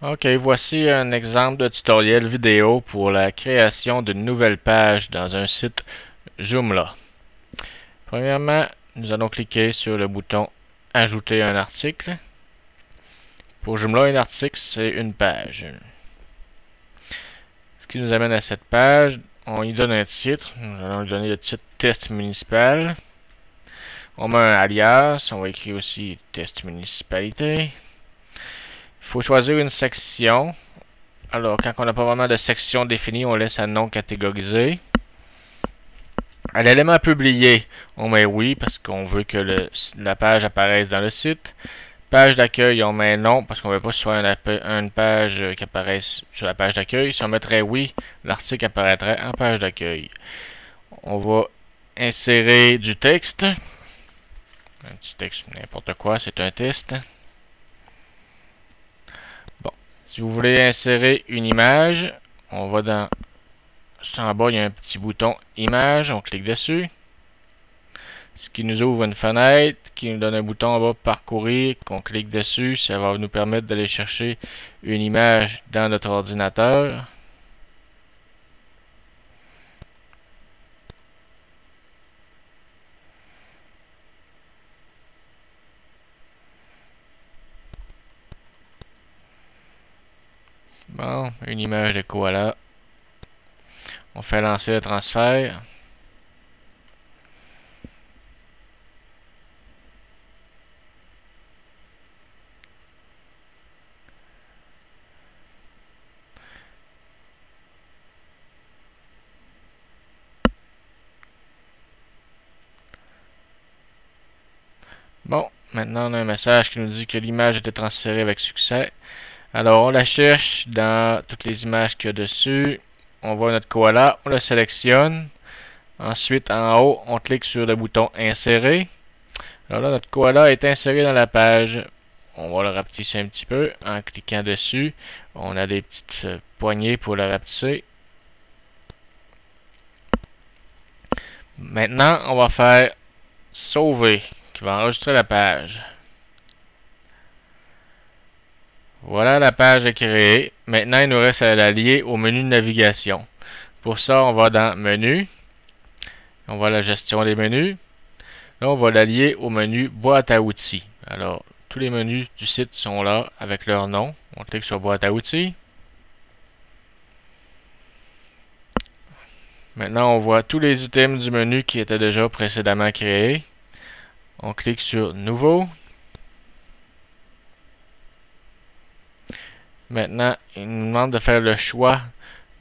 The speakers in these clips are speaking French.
Ok, voici un exemple de tutoriel vidéo pour la création d'une nouvelle page dans un site Joomla. Premièrement, nous allons cliquer sur le bouton Ajouter un article. Pour Joomla, un article, c'est une page. Ce qui nous amène à cette page, on y donne un titre. Nous allons lui donner le titre Test municipal. On met un alias, on va écrire aussi Test municipalité. Il faut choisir une section. Alors, quand on n'a pas vraiment de section définie, on laisse à non catégorisé. À l'élément publié, on met oui parce qu'on veut que la page apparaisse dans le site. Page d'accueil, on met non parce qu'on ne veut pas que ce soit une page qui apparaisse sur la page d'accueil. Si on mettrait oui, l'article apparaîtrait en page d'accueil. On va insérer du texte. Un petit texte, n'importe quoi, c'est un test. Bon, si vous voulez insérer une image, on va dans... En bas, il y a un petit bouton image, on clique dessus. Ce qui nous ouvre une fenêtre, qui nous donne un bouton en bas parcourir, qu'on clique dessus, ça va nous permettre d'aller chercher une image dans notre ordinateur. Bon, une image de koala. On fait lancer le transfert. Bon, maintenant on a un message qui nous dit que l'image a été transférée avec succès. Alors on la cherche dans toutes les images qu'il y a dessus. On voit notre koala, on le sélectionne. Ensuite, en haut, on clique sur le bouton insérer. Alors là, notre koala est inséré dans la page. On va le rapetisser un petit peu en cliquant dessus. On a des petites poignées pour le rapetisser. Maintenant, on va faire sauver, qui va enregistrer la page. Voilà, la page est créée. Maintenant, il nous reste à la lier au menu de navigation. Pour ça, on va dans Menu. On va à la gestion des menus. Là, on va la lier au menu Boîte à outils. Alors, tous les menus du site sont là avec leur nom. On clique sur Boîte à outils. Maintenant, on voit tous les items du menu qui étaient déjà précédemment créés. On clique sur Nouveau. Maintenant, il nous demande de faire le choix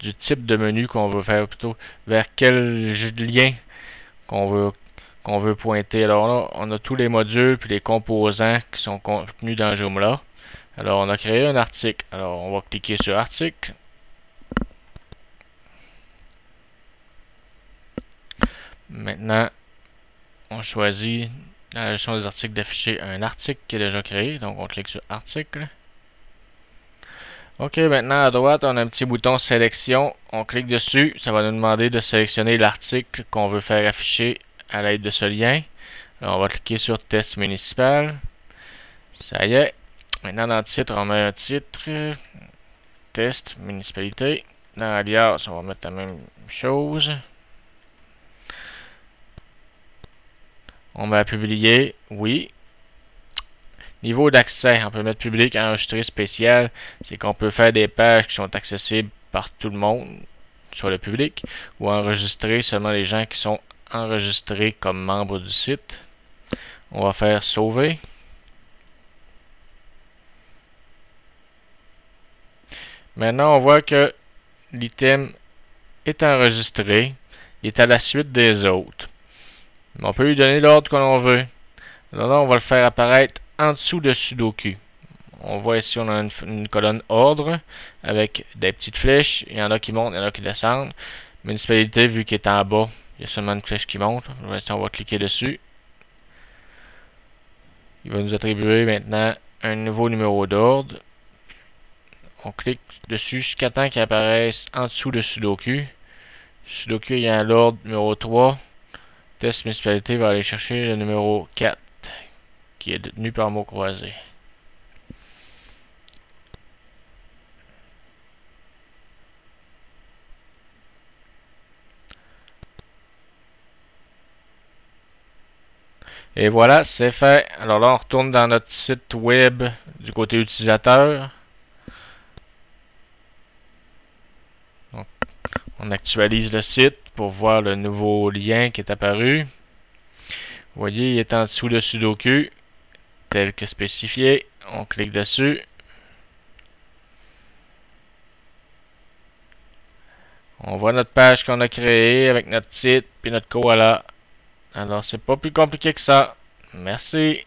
du type de menu qu'on veut faire, plutôt vers quel lien qu'on veut pointer. Alors là, on a tous les modules puis les composants qui sont contenus dans Joomla. Alors, on a créé un article. Alors, on va cliquer sur Article. Maintenant, on choisit dans la gestion des articles d'afficher un article qui est déjà créé. Donc, on clique sur Article. Ok, maintenant à droite, on a un petit bouton Sélection. On clique dessus. Ça va nous demander de sélectionner l'article qu'on veut faire afficher à l'aide de ce lien. Alors, on va cliquer sur Test municipal. Ça y est. Maintenant, dans le titre, on met un titre. Test municipalité. Dans l'alias, on va mettre la même chose. On met à publier, oui. Niveau d'accès, on peut mettre public, enregistré, spécial. C'est qu'on peut faire des pages qui sont accessibles par tout le monde, soit le public, ou enregistrer seulement les gens qui sont enregistrés comme membres du site. On va faire sauver. Maintenant, on voit que l'item est enregistré. Il est à la suite des autres. On peut lui donner l'ordre que l'on veut. Alors là, on va le faire apparaître en dessous de Sudoku. On voit ici, on a une colonne ordre avec des petites flèches. Il y en a qui montent, il y en a qui descendent. Municipalité, vu qu'il est en bas, il y a seulement une flèche qui monte. On va cliquer dessus. Il va nous attribuer maintenant un nouveau numéro d'ordre. On clique dessus jusqu'à temps qu'il apparaisse en dessous de Sudoku. Sudoku ayant l'ordre numéro 3. Test municipalité va aller chercher le numéro 4 qui est détenu par mot croisé. Et voilà, c'est fait. Alors là, on retourne dans notre site web du côté utilisateur. Donc, on actualise le site pour voir le nouveau lien qui est apparu. Vous voyez, il est en dessous de Sudoku, tel que spécifié. On clique dessus. On voit notre page qu'on a créée avec notre titre puis notre koala. Alors, c'est pas plus compliqué que ça. Merci.